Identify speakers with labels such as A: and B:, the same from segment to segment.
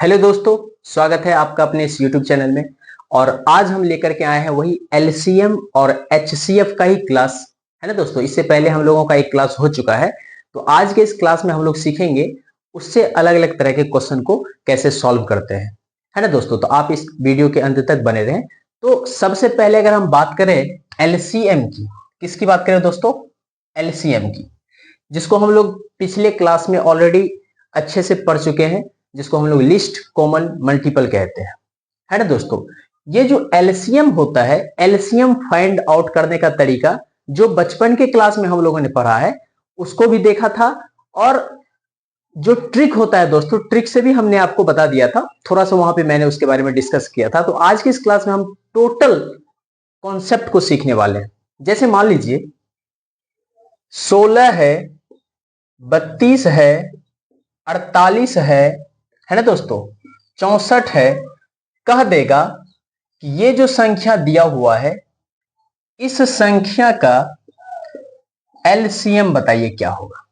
A: Hello दोस्तों, स्वागत है आपका अपने इस YouTube चैनल में। और आज हम लेकर के आए हैं वही LCM और HCF का ही क्लास है ना दोस्तों। इससे पहले हम लोगों का एक क्लास हो चुका है, तो आज के इस क्लास में हम लोग सीखेंगे उससे अलग अलग तरह के क्वेश्चन को कैसे सॉल्व करते हैं, है ना दोस्तों। तो आप इस वीडियो के अंत तक बने रहें। तो सबसे पहले अगर हम बात करें LCM की, किसकी बात करें दोस्तों? LCM की, जिसको हम लोग पिछले क्लास में ऑलरेडी अच्छे से पढ़ चुके हैं, जिसको हम लोग लिस्ट कॉमन मल्टीपल कहते हैं, है ना दोस्तों। ये जो एलसीएम होता है, एलसीएम फाइंड आउट करने का तरीका जो बचपन के क्लास में हम लोगों ने पढ़ा है उसको भी देखा था, और जो ट्रिक होता है दोस्तों, ट्रिक से भी हमने आपको बता दिया था, थोड़ा सा वहां पे मैंने उसके बारे में डिस्कस किया था। तो आज की इस क्लास में हम टोटल कॉन्सेप्ट को सीखने वाले हैं। जैसे मान लीजिए 16 है, 32 है, 48 है ना दोस्तों, 64 है। कह देगा कि ये जो संख्या दिया हुआ है इस संख्या का एलसीएम बताइए क्या होगा।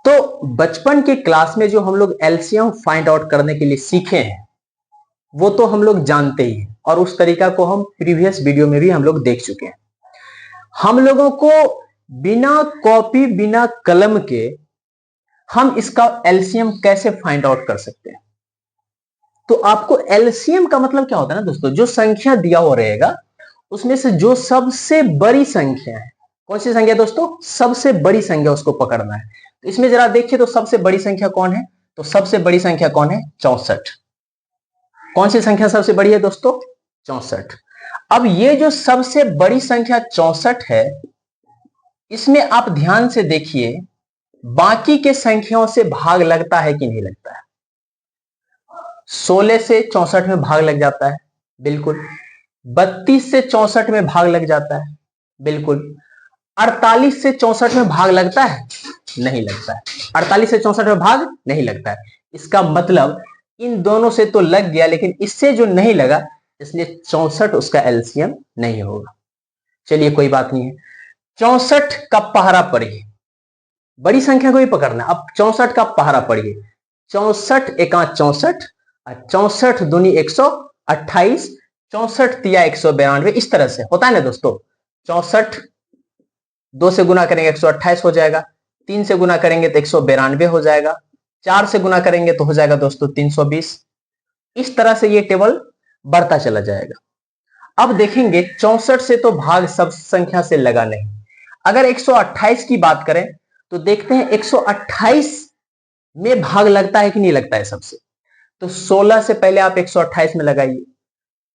A: तो बचपन के क्लास में जो हम लोग एलसीएम फाइंड आउट करने के लिए सीखे हैं वो तो हम लोग जानते ही हैं, और उस तरीका को हम प्रीवियस वीडियो में भी हम लोग देख चुके हैं। हम लोगों को बिना कॉपी बिना कलम के हम इसका एलसीएम कैसे फाइंड आउट कर सकते हैं। तो आपको एलसीएम का मतलब क्या होता है ना दोस्तों, जो संख्या दिया हुआ रहेगा उसमें से जो सबसे बड़ी संख्या है, कौन सी संख्या दोस्तों? सबसे बड़ी संख्या, उसको पकड़ना है। तो इसमें जरा देखिए तो सबसे बड़ी संख्या कौन है? तो सबसे बड़ी संख्या कौन है? 64। कौन सी संख्या सबसे बड़ी है दोस्तों? 64। अब ये जो सबसे बड़ी संख्या 64 है, इसमें आप ध्यान से देखिए बाकी के संख्याओं से भाग लगता है कि नहीं लगता है? 16 से 64 में भाग लग जाता है, बिल्कुल। 32 से 64 में भाग लग जाता है, बिल्कुल। 48 से 64 में भाग लगता है? नहीं लगता है। 48 से 64 में भाग नहीं लगता है। इसका मतलब इन दोनों से तो लग गया, लेकिन इससे जो नहीं लगा, इसलिए 64 उसका एलसीएम नहीं होगा। चलिए कोई बात नहीं है। 64 का पहरा पढ़िए, बड़ी संख्या को ही पकड़ना। अब 64 का पहरा पढ़िए। 64 एका 64, 64 दूनी 128, 64 तिया 192। इस तरह से होता है ना दोस्तों। 64 2 से गुना करेंगे 128 हो जाएगा, 3 से गुना करेंगे तो 192 हो जाएगा, 4 से गुना करेंगे तो हो जाएगा दोस्तों 320। इस तरह से ये टेबल बढ़ता चला जाएगा। अब देखेंगे 64 से तो भाग सब संख्या से लगा नहीं। अगर 128 की बात करें तो देखते हैं 128 में भाग लगता है कि नहीं लगता है सबसे। तो 16 से पहले आप 128 में लगाइए,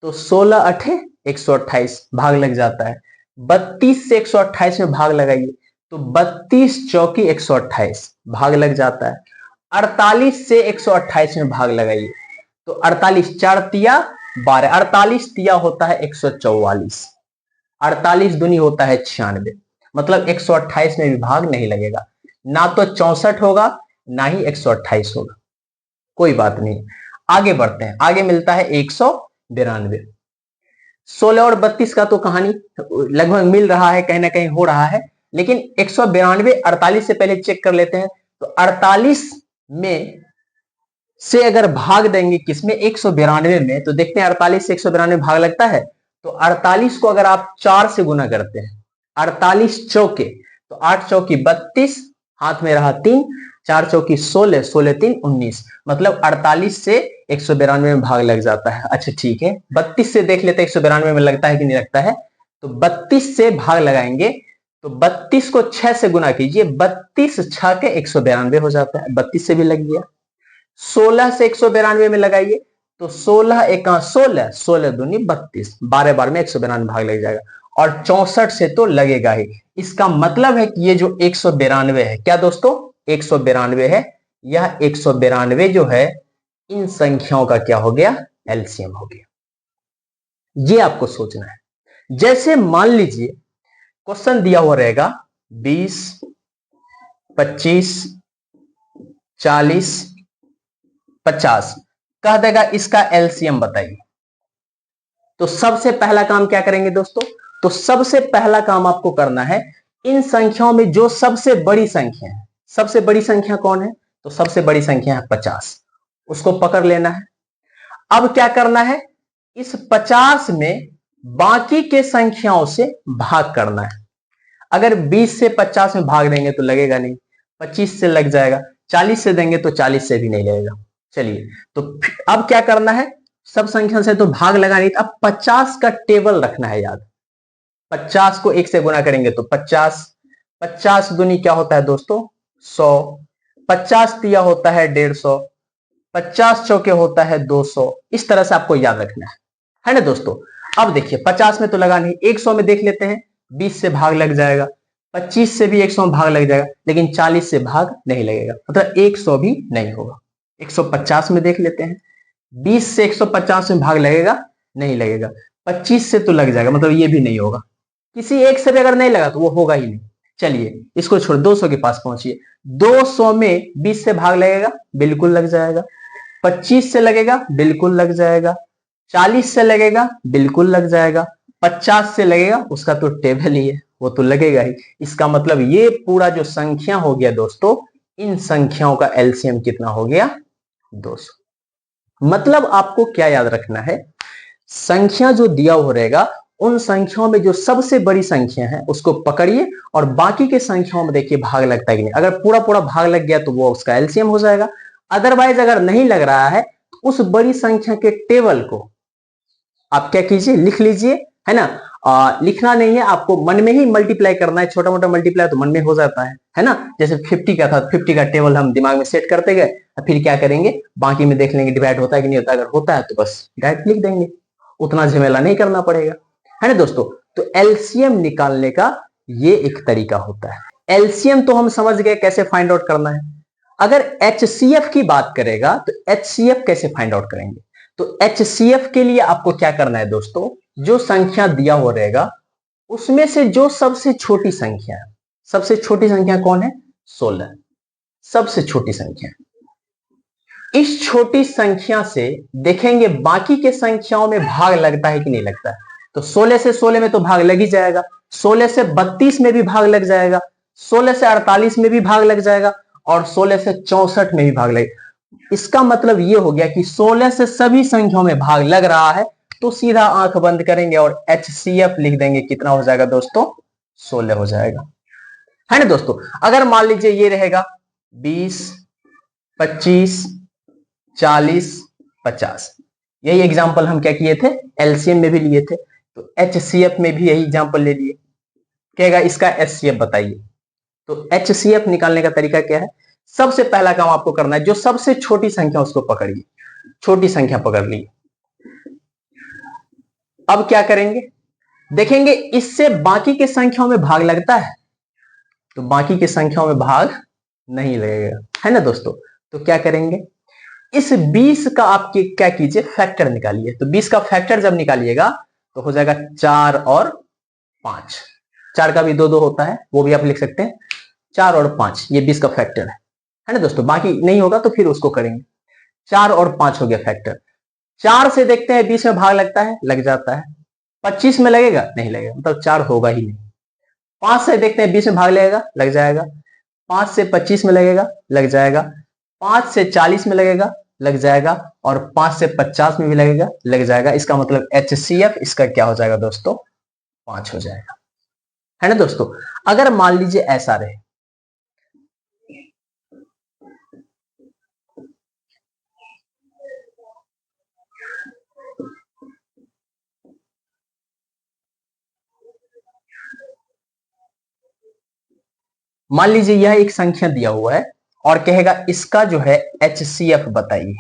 A: तो 16 अठे 128 भाग लग जाता है। 32 से 128 में भाग लगाइए, तो 32 चौकी 128 भाग लग जाता है। 48 से 128 में भाग लगाइए, तो 48 4 तिया 12, 48 तिया होता है 144, 48 दूनी होता है 96। मतलब 128 में भी भाग नहीं लगेगा, ना तो 64 होगा ना ही 128 होगा। कोई बात नहीं, आगे बढ़ते हैं। आगे मिलता है 192। 16 और 32 का तो कहानी लगभग मिल रहा है, कहीं ना कहीं हो रहा है, लेकिन 192 48 से पहले चेक कर लेते हैं। तो 48 में से अगर भाग देंगे किसमें? 192 में, तो देखते हैं 48 से 192 भाग लगता है। तो 48 को अगर आप 4 से गुना करते हैं, 48 चौके, तो 8 चौकी 32, हाथ में रहा 3, 4 चौकी 16, 16 3 19। मतलब 48 से 192 में भाग लग जाता है। अच्छा ठीक है, 32 से देख लेते हैं 192 में लगता है कि नहीं लगता है। तो 32 से भाग लगाएंगे, तो 32 को 6 से गुना कीजिए, 32 6 के 192 हो जाता है, 32 से भी लग गया। 16 से 192 में लगाइए, तो 16 एका 16, 16 दूनी 32, 12 बार में 192 भाग लग जाएगा। और 64 से तो लगेगा ही। इसका मतलब है कि ये जो 192 है, क्या दोस्तों? 192 है। यह 192 जो है इन संख्याओं का क्या हो गया? एलसीएम हो गया। ये आपको सोचना है। जैसे मान लीजिए क्वेश्चन दिया हुआ रहेगा 20, 25, 40, 50, कह देगा इसका एलसीएम बताइए। तो सबसे पहला काम क्या करेंगे दोस्तों? तो सबसे पहला काम आपको करना है इन संख्याओं में जो सबसे बड़ी संख्या है। सबसे बड़ी संख्या कौन है? तो सबसे बड़ी संख्या है 50, उसको पकड़ लेना है। अब क्या करना है, इस 50 में बाकी के संख्याओं से भाग करना है। अगर 20 से 50 में भाग देंगे तो लगेगा नहीं, 25 से लग जाएगा, 40 से देंगे तो 40 से भी नहीं लगेगा। चलिए, तो अब क्या करना है, सब संख्या से तो भाग लगा नहीं, अब 50 का टेबल रखना है याद। 50 को 1 से गुना करेंगे तो 50, 50 दूनी क्या होता है दोस्तों 100, 50 तिया होता है 150, 50 चौके होता है 200। इस तरह से आपको याद रखना है ना दोस्तों। अब देखिए 50 में तो लगा नहीं, 100 में देख लेते हैं, 20 से भाग लग जाएगा, 25 से भी 100 में भाग लग जाएगा, लेकिन 40 से भाग नहीं लगेगा, मतलब 100 भी नहीं होगा। 150 में देख लेते हैं, 20 से 150 में भाग लगेगा, नहीं लगेगा। 25 से तो लग जाएगा, मतलब ये भी नहीं होगा। किसी एक से भी अगर नहीं लगा तो वो होगा ही नहीं। चलिए इसको छोड़, 200 के पास पहुंचिए। 200 में 20 से भाग लगेगा, बिल्कुल लग जाएगा। 25 से लगेगा, बिल्कुल लग जाएगा। 40 से लगेगा, बिल्कुल लग जाएगा। 50 से लगेगा, उसका तो टेबल ही है, वो तो लगेगा ही। इसका मतलब ये पूरा जो संख्या हो गया दोस्तों, इन संख्याओं का एलसीएम कितना हो गया 200। मतलब आपको क्या याद रखना है, संख्या जो दिया हुआ रहेगा उन संख्याओं में जो सबसे बड़ी संख्या है उसको पकड़िए, और बाकी के संख्याओं में देखिए भाग लगता है कि नहीं। अगर पूरा पूरा भाग लग गया तो वो उसका एलसीएम हो जाएगा। अदरवाइज अगर नहीं लग रहा है तो उस बड़ी संख्या के टेबल को आप क्या कीजिए, लिख लीजिए, है ना। लिखना नहीं है, आपको मन में ही मल्टीप्लाई करना है। छोटा मोटा मल्टीप्लाई तो मन में हो जाता है ना। जैसे 50 का था, 50 का टेबल हम दिमाग में सेट करते गए, फिर क्या करेंगे, बाकी में देख लेंगे डिवाइड होता है कि नहीं होता। अगर होता है तो बस डायरेक्ट लिख देंगे, उतना झमेला नहीं करना पड़ेगा, है ना दोस्तों। तो एलसीएम निकालने का ये एक तरीका होता है। एलसीएम तो हम समझ गए कैसे फाइंड आउट करना है। अगर एचसीएफ की बात करेगा तो एचसीएफ कैसे फाइंड आउट करेंगे, तो एचसीएफ के लिए आपको क्या करना है दोस्तों, जो संख्या दिया हुआ रहेगा उसमें से जो सबसे छोटी संख्या है, सबसे छोटी संख्या कौन है 16, सबसे छोटी संख्या। इस छोटी संख्या से देखेंगे बाकी के संख्याओं में भाग लगता है कि नहीं लगता है। तो 16 से 16 में तो भाग लग ही जाएगा, 16 से 32 में भी भाग लग जाएगा, 16 से 48 में भी भाग लग जाएगा, और 16 से 64 में भी भाग लगेगा। इसका मतलब ये हो गया कि 16 से सभी संख्याओं में भाग लग रहा है, तो सीधा आंख बंद करेंगे और एचसीएफ लिख देंगे। कितना हो जाएगा दोस्तों 16 हो जाएगा, है ना दोस्तों। अगर मान लीजिए ये रहेगा 20, 25, 40, 50, यही एग्जांपल हम क्या किए थे, एलसीएम में भी लिए थे, तो एचसीएफ में भी यही एग्जांपल ले लिए। कहेगा इसका एचसीएफ बताइए। तो एचसीएफ निकालने का तरीका क्या है, सबसे पहला काम आपको करना है, जो सबसे छोटी संख्या उसको पकड़िए, छोटी संख्या पकड़ ली। अब क्या करेंगे, देखेंगे इससे बाकी के संख्याओं में भाग लगता है, तो बाकी की संख्याओं में भाग नहीं लगेगा, है ना दोस्तों। तो क्या करेंगे, इस 20 का आप क्या कीजिए, फैक्टर निकालिए। तो 20 का फैक्टर जब निकालिएगा तो हो जाएगा 4 और 5, 4 का भी 2 2 होता है, वो भी आप लिख सकते हैं। 4 और 5 ये 20 का फैक्टर है ना दोस्तों। बाकी नहीं होगा तो फिर उसको करेंगे। 4 और 5 हो गया फैक्टर। 4 से देखते हैं 20 में भाग लगता है, लग जाता है। 25 में लगेगा, नहीं लगेगा, मतलब 4 होगा ही नहीं। 5 से देखते हैं 20 में भाग लगेगा, लग जाएगा। 5 से 25 में लगेगा, लग जाएगा। 5 से 40 में लगेगा, लग जाएगा। और 5 से 50 में भी लगेगा, लग जाएगा। इसका मतलब एचसीएफ इसका क्या हो जाएगा दोस्तों 5 हो जाएगा, है ना दोस्तों। अगर मान लीजिए ऐसा रहे, मान लीजिए यह एक संख्या दिया हुआ है और कहेगा इसका जो है एचसीएफ बताइए,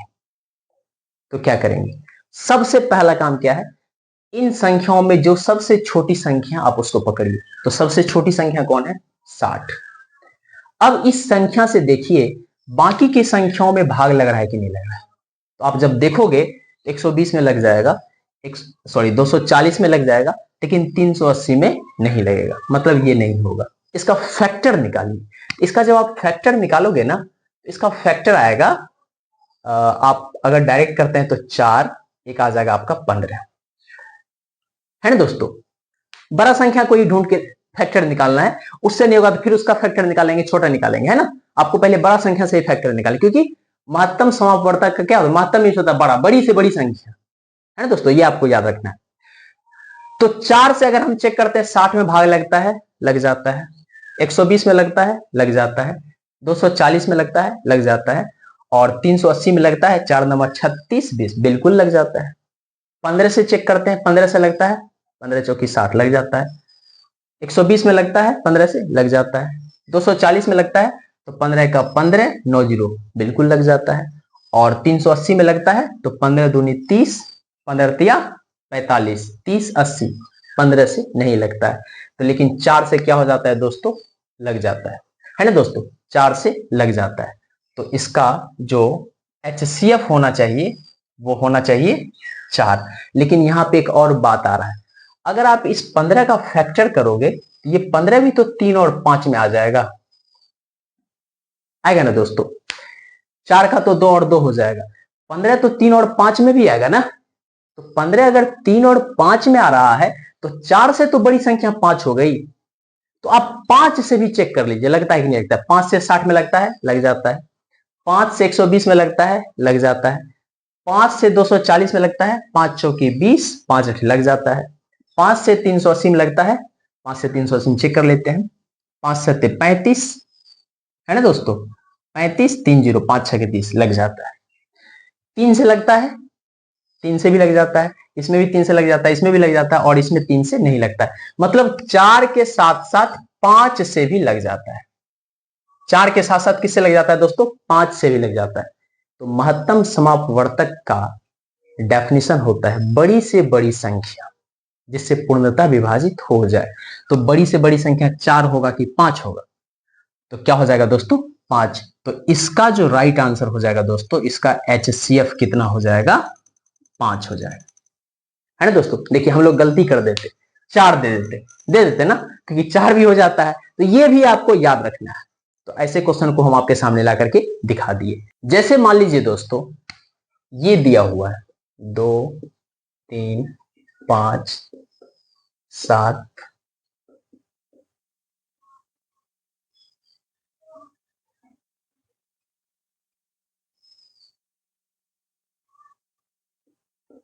A: तो क्या करेंगे, सबसे पहला काम क्या है, इन संख्याओं में जो सबसे छोटी संख्या आप उसको पकड़िए। तो सबसे छोटी संख्या कौन है 60। अब इस संख्या से देखिए बाकी की संख्याओं में भाग लग रहा है कि नहीं लग रहा है। तो आप जब देखोगे 120 में लग जाएगा, 240 में लग जाएगा, लेकिन 380 में नहीं लगेगा, मतलब ये नहीं होगा। इसका फैक्टर निकालिए। इसका जब आप फैक्टर निकालोगे ना, इसका फैक्टर आएगा, आप अगर डायरेक्ट करते हैं तो 4, एक आ जाएगा आपका 15, है ना दोस्तों। बड़ा संख्या कोई ढूंढ के फैक्टर निकालना है, उससे नहीं होगा तो फिर उसका फैक्टर निकालेंगे, छोटा निकालेंगे, है ना। आपको पहले बड़ा संख्या से ही फैक्टर निकालें, क्योंकि महत्तम समापवर्तक का क्या होता है, महत्तम मीन्स होता है बड़ा, बड़ी से बड़ी संख्या, है ना दोस्तों, ये आपको याद रखना है। तो 4 से अगर हम चेक करते हैं 60 में भाग लगता है, लग जाता है, 120 में लगता है, लग जाता है, 240 में लगता है, लग जाता है, और 380 में लगता है, 4 नंबर 36 20, बिल्कुल लग जाता है। 15 से चेक करते हैं, 15 से लगता है, 15 चौकी 60 लग जाता है, 120 में लगता है, 15 से लग जाता है, 240 में लगता है तो 15 का 15 9 0 बिल्कुल लग जाता है, और 380 में लगता है तो 15 दूनी 30, 15 तिया 45, 30 80, 15 से नहीं लगता है। तो लेकिन 4 से क्या हो जाता है दोस्तों, लग जाता है ना दोस्तों, 4 से लग जाता है। तो इसका जो HCF होना चाहिए वो होना चाहिए 4। लेकिन यहाँ पे एक और बात आ रहा है, अगर आप इस 15 का फैक्टर करोगे तो ये 15 भी तो 3 और 5 में आ जाएगा, आएगा ना दोस्तों, 4 का तो 2 और 2 हो जाएगा, 15 तो 3 और 5 में भी आएगा ना। तो 15 अगर 3 और 5 में आ रहा है तो 4 से तो बड़ी संख्या 5 हो गई। तो आप 5 से भी चेक कर लीजिए, लगता है कि नहीं लगता है। 5 से 60 में लगता है, लग जाता है। 5 से 120 में लगता है, लग जाता है। 5 से 240 में लगता है, 5 चौकी 20, 5 अठी लग जाता है। 5 से 380 में लगता है, 5 से 380 में चेक कर लेते हैं, 5 सत्ते 35, है ना दोस्तों, 35 3 0 5 6 30 लग जाता है। 3 से लगता है, 3 से भी लग जाता है, इसमें भी 3 से लग जाता है, इसमें भी लग जाता है, और इसमें 3 से नहीं लगता है। मतलब 4 के साथ साथ 5 से भी लग जाता है। 4 के साथ साथ किससे लग जाता है दोस्तों, 5 से भी लग जाता है। तो महत्तम समापवर्तक का डेफिनेशन होता है बड़ी से बड़ी संख्या जिससे पूर्णतः विभाजित हो जाए। तो बड़ी से बड़ी संख्या 4 होगा कि 5 होगा, तो क्या हो जाएगा दोस्तों, 5। तो इसका जो राइट आंसर हो जाएगा दोस्तों, इसका HCF कितना हो जाएगा, 5 हो जाएगा, है ना दोस्तों। देखिए हम लोग गलती कर देते, 4 दे देते ना, क्योंकि 4 भी हो जाता है। तो ये भी आपको याद रखना है। तो ऐसे क्वेश्चन को हम आपके सामने ला करके दिखा दिए। जैसे मान लीजिए दोस्तों ये दिया हुआ है 2 3 5 7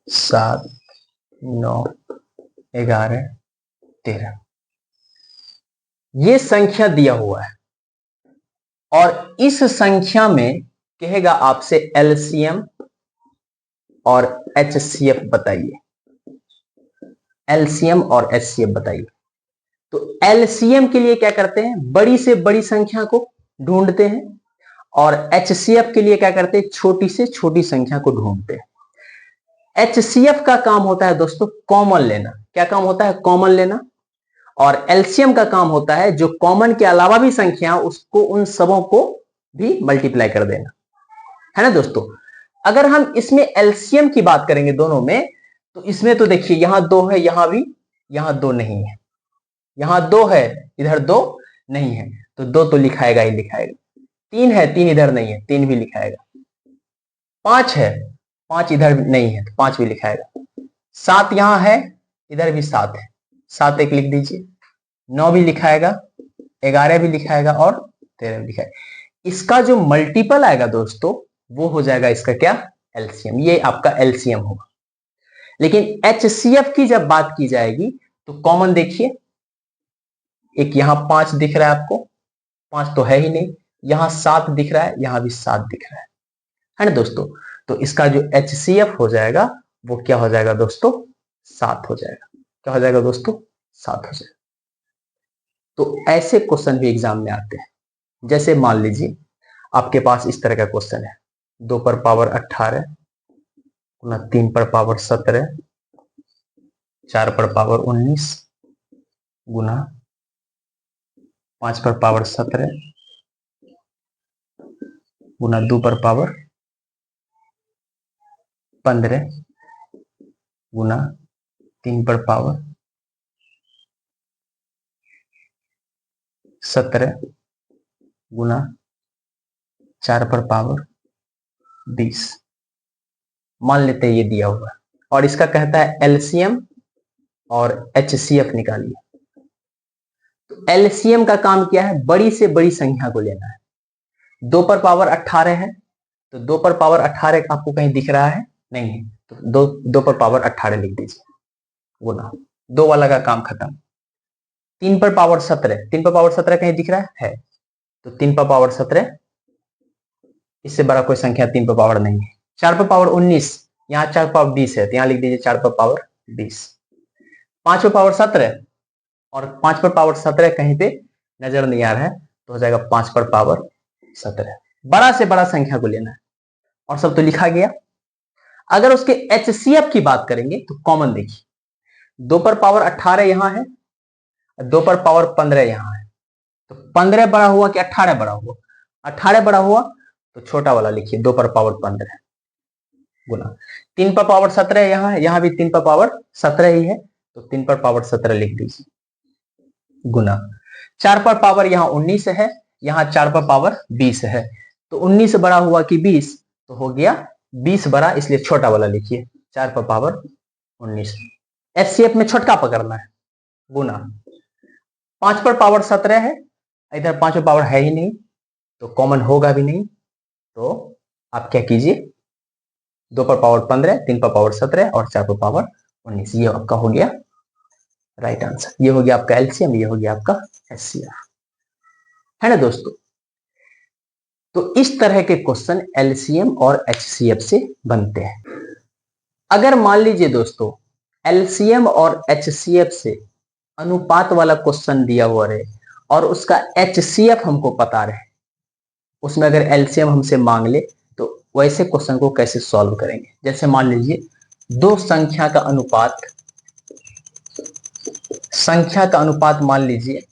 A: 7 9 11 13, ये संख्या दिया हुआ है, और इस संख्या में कहेगा आपसे LCM और HCF बताइए, LCM और HCF बताइए। तो LCM के लिए क्या करते हैं, बड़ी से बड़ी संख्या को ढूंढते हैं, और HCF के लिए क्या करते हैं, छोटी से छोटी संख्या को ढूंढते हैं। HCF का काम होता है दोस्तों कॉमन लेना, क्या काम होता है, कॉमन लेना। और LCM का काम होता है जो कॉमन के अलावा भी संख्या उसको, उन सबों को भी मल्टीप्लाई कर देना, है ना दोस्तों। अगर हम इसमें LCM की बात करेंगे दोनों में, तो इसमें तो देखिए यहां 2 है, यहां भी, यहां 2 नहीं है, यहां 2 है, इधर 2 नहीं है, तो 2 तो लिखाएगा ही लिखाएगा। 3 है, 3 इधर नहीं है, 3 भी लिखाएगा। 5 है, 5 इधर नहीं है, तो 5 भी लिखाएगा। 7 यहां है, इधर भी 7 है, 7 एक लिख दीजिए। 9 भी लिखाएगा, 11 भी लिखाएगा, और 13 भी लिखाएगा। इसका जो मल्टीपल आएगा दोस्तों वो हो जाएगा इसका क्या, LCM, ये आपका LCM होगा। लेकिन HCF की जब बात की जाएगी तो कॉमन देखिए, एक यहां 5 दिख रहा है आपको, 5 तो है ही नहीं, यहां 7 दिख रहा है, यहां भी 7 दिख रहा है ना दोस्तों। तो इसका जो HCF हो जाएगा वो क्या हो जाएगा दोस्तों, 7 हो जाएगा। क्या हो जाएगा दोस्तों, 7 हो जाएगा। तो ऐसे क्वेश्चन भी एग्जाम में आते हैं। जैसे मान लीजिए आपके पास इस तरह का क्वेश्चन है, 2 पर पावर 18 गुना 3 पर पावर 17, 4 पर पावर 19 गुना 5 पर पावर 17 गुना 2 पर पावर 15 गुना 3 पर पावर 17 गुना 4 पर पावर 20। मान लेते हैं ये दिया हुआ है, और इसका कहता है LCM और HCF निकालिए। तो एलसीएम का काम क्या है, बड़ी से बड़ी संख्या को लेना है। 2 पर पावर 18 है, तो 2 पर पावर 18 आपको कहीं दिख रहा है, नहीं है, तो 2 पर पावर 18 लिख दीजिए, गुना 2 वाला का काम खत्म। 3 पर पावर 17, 3 पर पावर 17 कहीं दिख रहा है, तो 3 पर पावर 17, इससे बड़ा कोई संख्या 3 पर पावर नहीं है। 4 पर पावर 19, यहाँ 4 पर पावर 20 है, तो यहाँ लिख दीजिए 4 पर पावर 20। 5 पर पावर 17 और 5 पर पावर 17 कहीं पे नजर नहीं आ रहा है, तो हो जाएगा 5 पर पावर 17। बड़ा से बड़ा संख्या को लेना है, और सब तो लिखा गया। अगर उसके एचसीएफ की बात करेंगे तो कॉमन देखिए, 2 पर पावर 18 यहां है, 2 पर पावर 15 यहां है, तो 15 बड़ा हुआ कि 18 बड़ा हुआ, 18 बड़ा हुआ, तो छोटा वाला लिखिए 2 पर पावर 15 गुना 3 पर पावर 17 यहां है, यहां भी 3 पर पावर 17 ही है, तो 3 पर पावर 17 लिख दीजिए, गुना 4 पर पावर यहां 19 है, यहां 4 पर पावर 20 है, तो 19 बड़ा हुआ कि 20, तो हो गया 20 बड़ा, इसलिए छोटा वाला लिखिए 4 पर पावर 19। एचसीएफ में छोटका पकड़ना है, गुना 5 पर पावर 17 है, इधर 5 पर पावर है ही नहीं, तो कॉमन होगा भी नहीं, तो आप क्या कीजिए 2 पर पावर 15, 3 पर पावर 17 और 4 पर पावर 19, ये आपका हो गया राइट आंसर। ये हो गया आपका एलसीएम, ये हो गया आपका एचसीएफ, है ना दोस्तों। तो इस तरह के क्वेश्चन एलसीएम और एचसीएफ से बनते हैं। अगर मान लीजिए दोस्तों एलसीएम और एचसीएफ से अनुपात वाला क्वेश्चन दिया हुआ रहे और उसका एचसीएफ हमको पता रहे, उसमें अगर एलसीएम हमसे मांग ले, तो वैसे क्वेश्चन को कैसे सॉल्व करेंगे। जैसे मान लीजिए दो संख्या का अनुपात मान लीजिए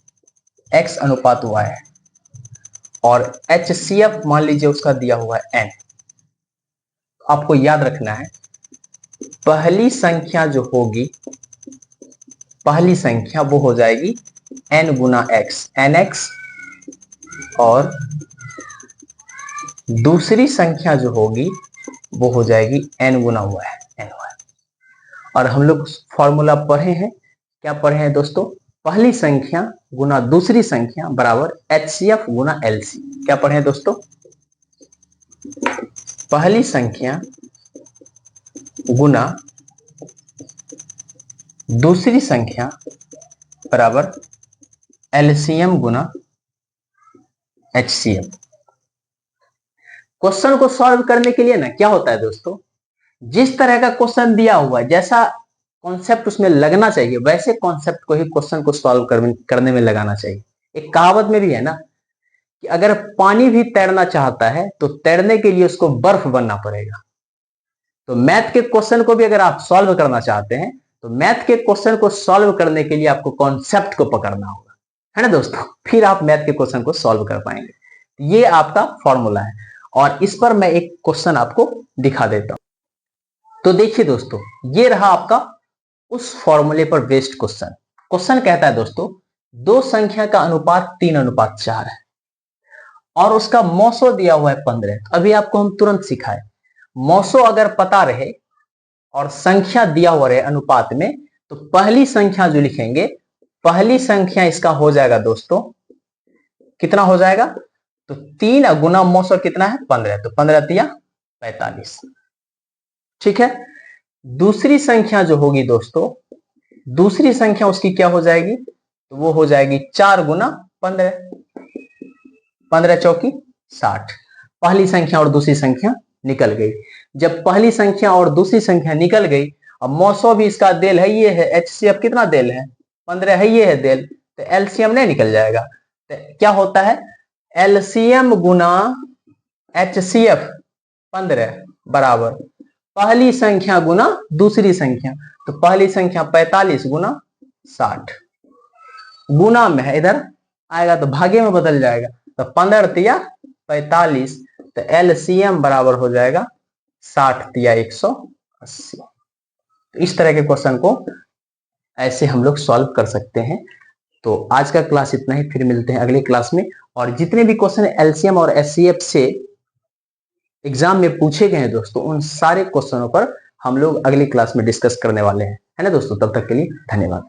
A: x अनुपात y है, और एचसीएफ मान लीजिए उसका दिया हुआ है n। आपको याद रखना है पहली संख्या जो होगी, पहली संख्या वो हो जाएगी n गुना x, nx, और दूसरी संख्या जो होगी वो हो जाएगी n गुना y, ny। और हम लोग फॉर्मूला पढ़े हैं, क्या पढ़े हैं दोस्तों, पहली संख्या गुना दूसरी संख्या बराबर एचसीएफ गुना एलसी। क्या पढ़े हैं दोस्तों, पहली संख्या गुना दूसरी संख्या बराबर एलसीएम गुना एचसीएफ। क्वेश्चन को सॉल्व करने के लिए ना क्या होता है दोस्तों, जिस तरह का क्वेश्चन दिया हुआ है, जैसा कॉन्सेप्ट उसमें लगना चाहिए, वैसे कॉन्सेप्ट को ही क्वेश्चन को सॉल्व करने में लगाना चाहिए। एक कहावत में भी है ना कि अगर पानी भी तैरना चाहता है तो तैरने के लिए उसको बर्फ बनना पड़ेगा। तो मैथ के क्वेश्चन को भी अगर आप सॉल्व करना चाहते हैं, तो मैथ के क्वेश्चन को सॉल्व करने के लिए आपको कॉन्सेप्ट को पकड़ना होगा, है ना दोस्तों, फिर आप मैथ के क्वेश्चन को सॉल्व कर पाएंगे। ये आपका फॉर्मूला है, और इस पर मैं एक क्वेश्चन आपको दिखा देता हूं। तो देखिए दोस्तों, ये रहा आपका उस फॉर्मूले पर बेस्ड क्वेश्चन। क्वेश्चन कहता है दोस्तों दो संख्या का अनुपात 3:4 है और उसका मौसो दिया हुआ है 15। अभी आपको हम तुरंत सिखाए, मौसो अगर पता रहे और संख्या दिया हुआ रहे अनुपात में, तो पहली संख्या जो लिखेंगे, पहली संख्या इसका हो जाएगा दोस्तों, कितना हो जाएगा, तो 3 गुना मौसो कितना है 15, तो 15 तिया 45, ठीक है। दूसरी संख्या जो होगी दोस्तों, दूसरी संख्या उसकी क्या हो जाएगी, तो वो हो जाएगी 4 गुना 15, 15 चौकी 60। पहली संख्या और दूसरी संख्या निकल गई। जब पहली संख्या और दूसरी संख्या निकल गई, अब मौसो भी इसका देल है, ये है, एचसीएफ कितना देल है 15 है, ये है देल, तो एलसीएम नहीं निकल जाएगा। तो क्या होता है, एलसीएम गुना एचसीएफ 15 बराबर पहली संख्या गुना दूसरी संख्या, तो पहली संख्या 45 गुना 60, गुना में है, इधर आएगा तो भागे में बदल जाएगा, तो 15 तिया 45, तो एलसीएम बराबर हो जाएगा 60 तिया 180। तो इस तरह के क्वेश्चन को ऐसे हम लोग सॉल्व कर सकते हैं। तो आज का क्लास इतना ही, फिर मिलते हैं अगले क्लास में। और जितने भी क्वेश्चन एलसीएम और एचसीएफ से एग्जाम में पूछे गए हैं दोस्तों, उन सारे क्वेश्चनों पर हम लोग अगली क्लास में डिस्कस करने वाले हैं, है ना दोस्तों। तब तक के लिए धन्यवाद।